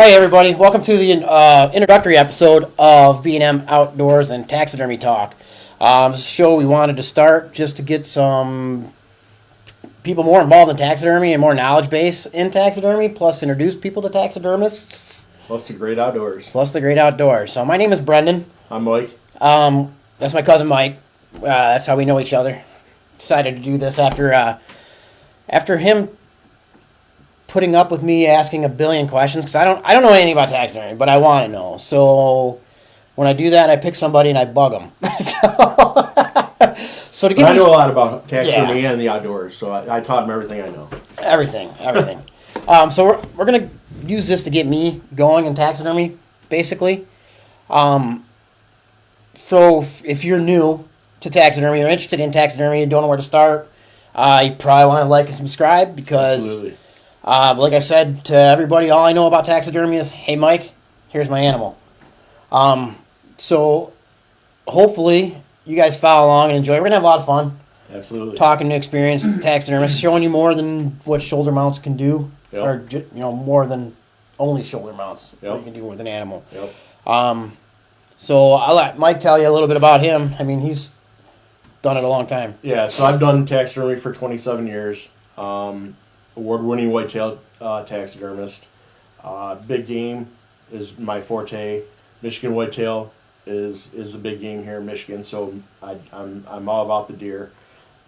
Hi, everybody. Welcome to the introductory episode of B&M Outdoors and Taxidermy Talk. This is a show we wanted to start just to get some people more involved in taxidermy and more knowledge base in taxidermy, plus introduce people to taxidermists, Plus the great outdoors. plus the great outdoors. So my name is Brendan. I'm Mike. That's my cousin Mike. That's how we know each other. Decided to do this after him putting up with me asking a billion questions because I don't know anything about taxidermy, but I want to know. So when I do that, I pick somebody and I bug them. so to give I know a lot about taxidermy and the outdoors, so I taught him everything I know. Everything. So we're gonna use this to get me going in taxidermy, basically. So if you're new to taxidermy or interested in taxidermy and don't know where to start, you probably want to like and subscribe because. Absolutely. Like I said to everybody, all I know about taxidermy is, hey, Mike, here's my animal. So hopefully you guys follow along and enjoy. We're going to have a lot of fun. Absolutely. Talking to experienced taxidermists, showing you more than what shoulder mounts can do. Yep. Or, more than only shoulder mounts that Yep. you can do with an animal. Yep. So I'll let Mike tell you a little bit about him. I mean, he's done it a long time. Yeah, so I've done taxidermy for 27 years. Award-winning whitetail taxidermist. Big game is my forte. Michigan whitetail is a big game here in Michigan, so I'm all about the deer.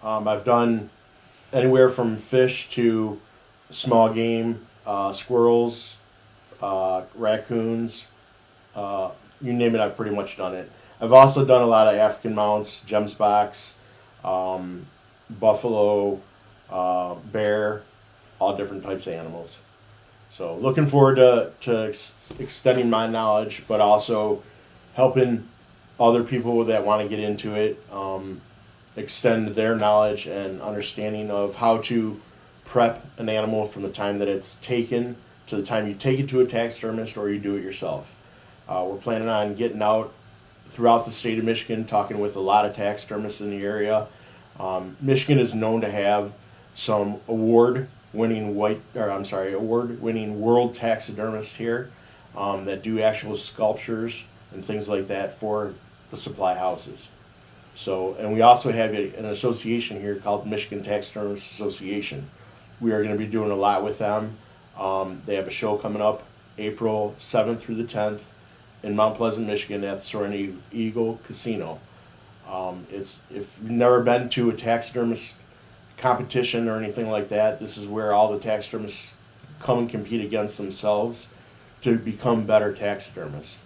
I've done anywhere from fish to small game, squirrels, raccoons, you name it, I've pretty much done it. I've also done a lot of African mounts, gem spocks, buffalo, bear, all different types of animals. So looking forward to extending my knowledge, but also helping other people that want to get into it extend their knowledge and understanding of how to prep an animal from the time that it's taken to the time you take it to a taxidermist or you do it yourself. We're planning on getting out throughout the state of Michigan, talking with a lot of taxidermists in the area. Michigan is known to have some award-winning world taxidermists here that do actual sculptures and things like that for the supply houses. So, and we also have an association here called the Michigan Taxidermist Association. We are going to be doing a lot with them. They have a show coming up April 7th through the 10th in Mount Pleasant, Michigan at the Soaring Eagle Casino. If you've never been to a taxidermist competition or anything like that, this is where all the taxidermists come and compete against themselves to become better taxidermists.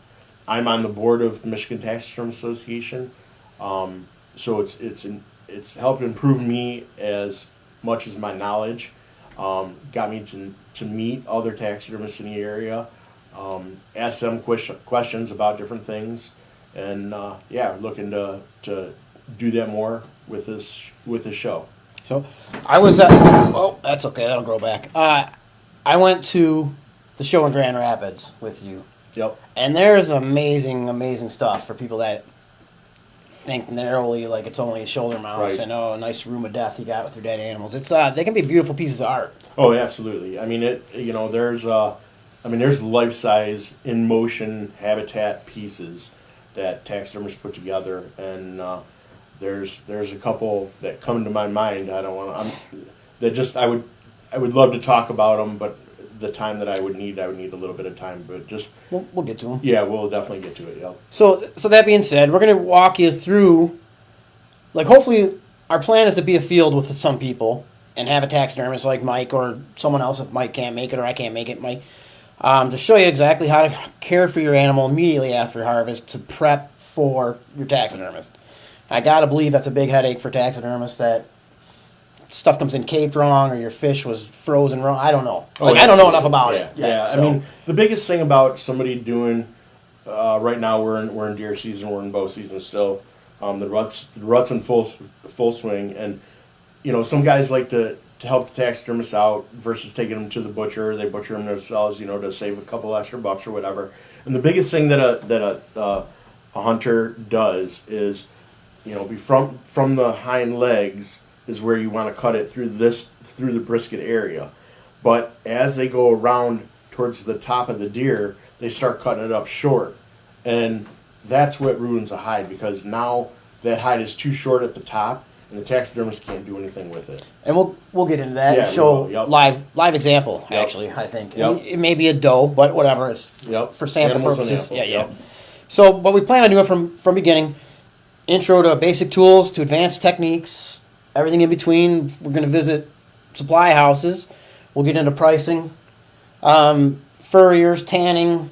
I'm on the board of the Michigan Taxidermist Association, so it's helped improve me as much as my knowledge. Got me to meet other taxidermists in the area, ask them questions about different things, and looking to do that more with this show. So I was that's okay. That'll grow back. I went to the show in Grand Rapids with you. Yep. And there's amazing stuff for people that think narrowly, like it's only shoulder mounts Right. and a nice room of death you got with your dead animals. It's they can be beautiful pieces of art. Oh, absolutely. I mean, there's life size in motion habitat pieces that taxidermists put together, and there's a couple that come to my mind. I would love to talk about them, but the time that I would need a little bit of time. But just We'll get to them. yeah, we'll definitely get to it. Yeah. So that being said, we're gonna walk you through. Like, hopefully, our plan is to be a field with some people and have a taxidermist like Mike or someone else if Mike can't make it or I can't make it, Mike, to show you exactly how to care for your animal immediately after harvest to prep for your taxidermist. I gotta believe that's a big headache for taxidermists that stuff comes in caped wrong or your fish was frozen wrong. I don't know. I don't know enough about it. Yeah. So, I mean, the biggest thing about somebody doing right now, we're in deer season, we're in bow season still. The rut's in full swing, and some guys like to help the taxidermists out versus taking them to the butcher. They butcher them themselves, to save a couple extra bucks or whatever. And the biggest thing that a hunter does is be from the hind legs is where you want to cut it through the brisket area. But as they go around towards the top of the deer, they start cutting it up short. And that's what ruins a hide, because now that hide is too short at the top, and the taxidermist can't do anything with it. And we'll get into that. Yeah, And show we will, yep. live example. Yep. Actually, I think Yep. it may be a doe, but whatever. It's Yep. for sample Animals and purposes. ample, Yeah. yep. So what we plan on doing from beginning, intro to basic tools to advanced techniques, everything in between. We're going to visit supply houses. We'll get into pricing, furriers, tanning.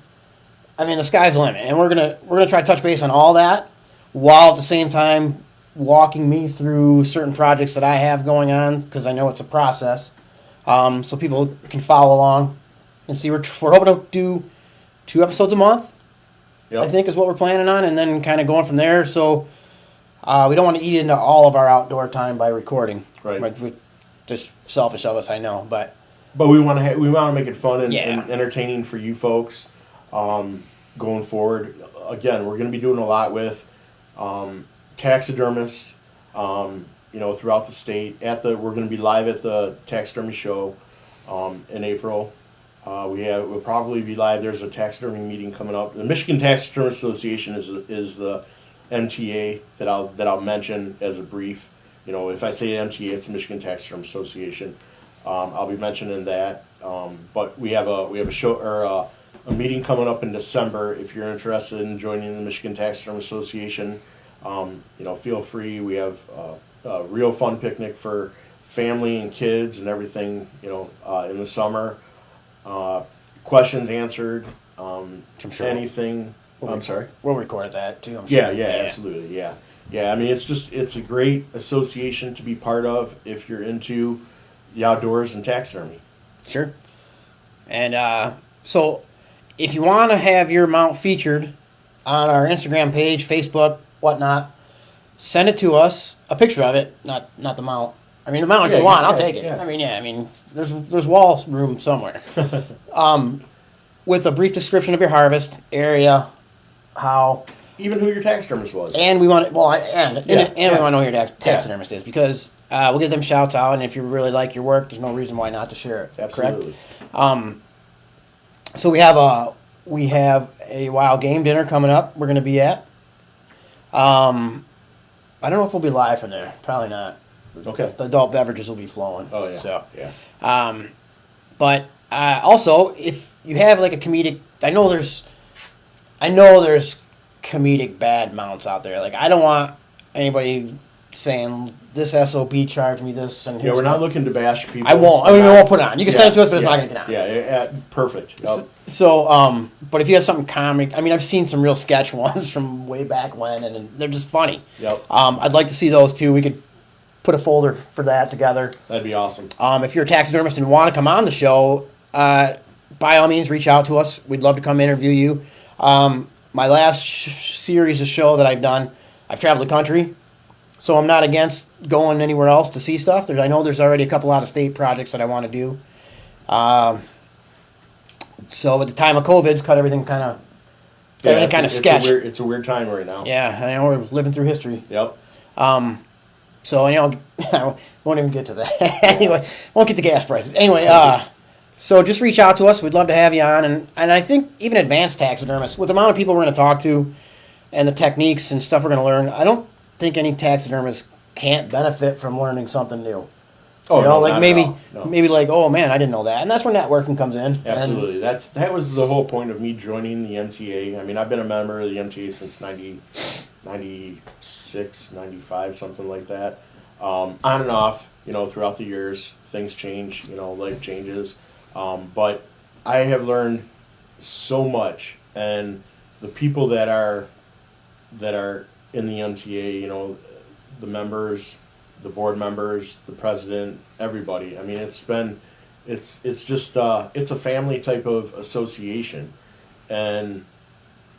I mean, the sky's the limit, and we're gonna try to touch base on all that, while at the same time walking me through certain projects that I have going on, because I know it's a process, so people can follow along and see. We're hoping to do 2 episodes a month. Yep. I think is what we're planning on, and then kind of going from there. So we don't want to eat into all of our outdoor time by recording. Right. Like, just selfish of us, I know, but we want to make it fun and, Yeah. and entertaining for you folks going forward. Again, we're going to be doing a lot with taxidermists, throughout the state. We're going to be live at the taxidermy show in April. We'll probably be live. There's a taxidermy meeting coming up. The Michigan Taxidermy Association is the MTA that I'll mention as a brief. If I say MTA, it's the Michigan Taxidermy Association. I'll be mentioning that. But we have a show or a meeting coming up in December. If you're interested in joining the Michigan Taxidermy Association, feel free. We have a real fun picnic for family and kids and everything. In the summer. Questions answered. sure. Anything. I'm sorry. we'll record that too. I'm Yeah, sure. absolutely. Yeah. I mean, it's a great association to be part of if you're into the outdoors and taxidermy. Sure. And so, if you want to have your mount featured on our Instagram page, Facebook, whatnot, send it to us. A picture of it, not the mount. I mean, the mount if you want, I'll take it. Yeah. I mean, there's wall room somewhere. With a brief description of your harvest area, how, Even who your taxidermist was. and we want it. Well, and we want to know who your taxidermist is, because we'll give them shouts out, and if you really like your work, there's no reason why not to share it. Absolutely. Correct. So we have a wild game dinner coming up. We're going to be at. I don't know if we'll be live from there. Probably not. Okay. The adult beverages will be flowing. Oh yeah. So, yeah. but also, if you have like a comedic, I know there's comedic bad mounts out there. Like, I don't want anybody saying this SOB charged me this and Yeah, we're not looking to bash people. I won't. I mean, we won't put it on. You can send it to us, but it's not going to get on. Yeah, perfect. Yep. So, but if you have something comic, I mean, I've seen some real sketch ones from way back when, and they're just funny. Yep. I'd like to see those too. We could put a folder for that together. That'd be awesome. If you're a taxidermist and want to come on the show, by all means, reach out to us. We'd love to come interview you. My last series of show that I've done, I've traveled the country, so I'm not against going anywhere else to see stuff. I know there's already a couple out-of-state projects that I want to do. So at the time of COVID's cut everything kind of sketch. It's a weird time right now. Yeah, I know we're living through history. Yep. So, I won't even get to that. Anyway, won't get the gas prices. Anyway, so just reach out to us. We'd love to have you on. And I think even advanced taxidermists, with the amount of people we're going to talk to and the techniques and stuff we're going to learn, I don't think any taxidermist can't benefit from learning something new. Oh, no, like not maybe, at all. No. maybe like, oh man, I didn't know that. And that's where networking comes in. Absolutely. That was the whole point of me joining the MTA. I mean, I've been a member of the MTA since 96, 95, something like that. On and off, throughout the years, things change, life changes. But I have learned so much, and the people that are in the MTA, the members, the board members, the president, everybody. I mean, it's just it's a family type of association, and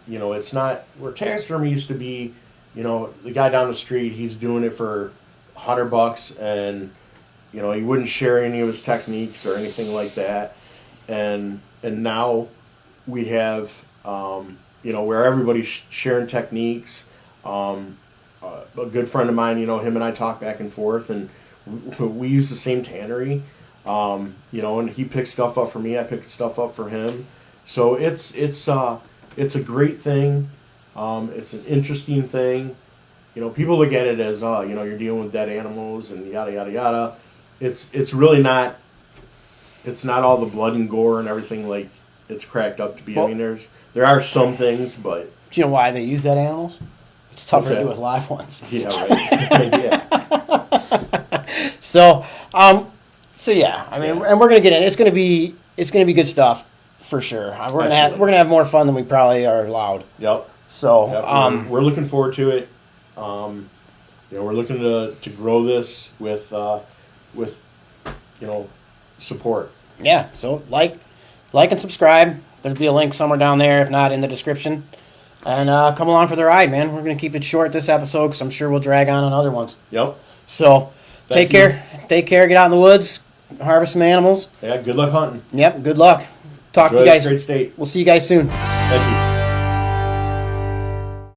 it's not where taxidermy used to be. The guy down the street, he's doing it for $100, and he wouldn't share any of his techniques or anything like that. And now we have where everybody's sharing techniques. A good friend of mine, him and I talk back and forth, and we use the same tannery. You know, and he picks stuff up for me. I pick stuff up for him. So it's a great thing. It's an interesting thing. You know, people look at it as, you know, you're dealing with dead animals and yada yada yada. It's really not. It's not all the blood and gore and everything like it's cracked up to be. Well, I mean, there are some things, but do you know why they use dead animals? It's tougher What's to that? do with live ones. yeah, right. yeah, So, so yeah, I mean, Yeah. and we're gonna get in. It's gonna be good stuff for sure. Absolutely. We're gonna have more fun than we probably are allowed. yep. So, Yep, we're looking forward to it. You know, we're looking to grow this with you know, support. yeah. So like and subscribe. There'll be a link somewhere down there, if not in the description. And come along for the ride, man. We're gonna keep it short this episode because I'm sure we'll drag on other ones. Yep. So Thank take you. care. Take care. Get out in the woods. Harvest some animals. Yeah. Good luck hunting. Yep. Good luck. Talk to Enjoy you this guys. great state. We'll see you guys soon. Thank you.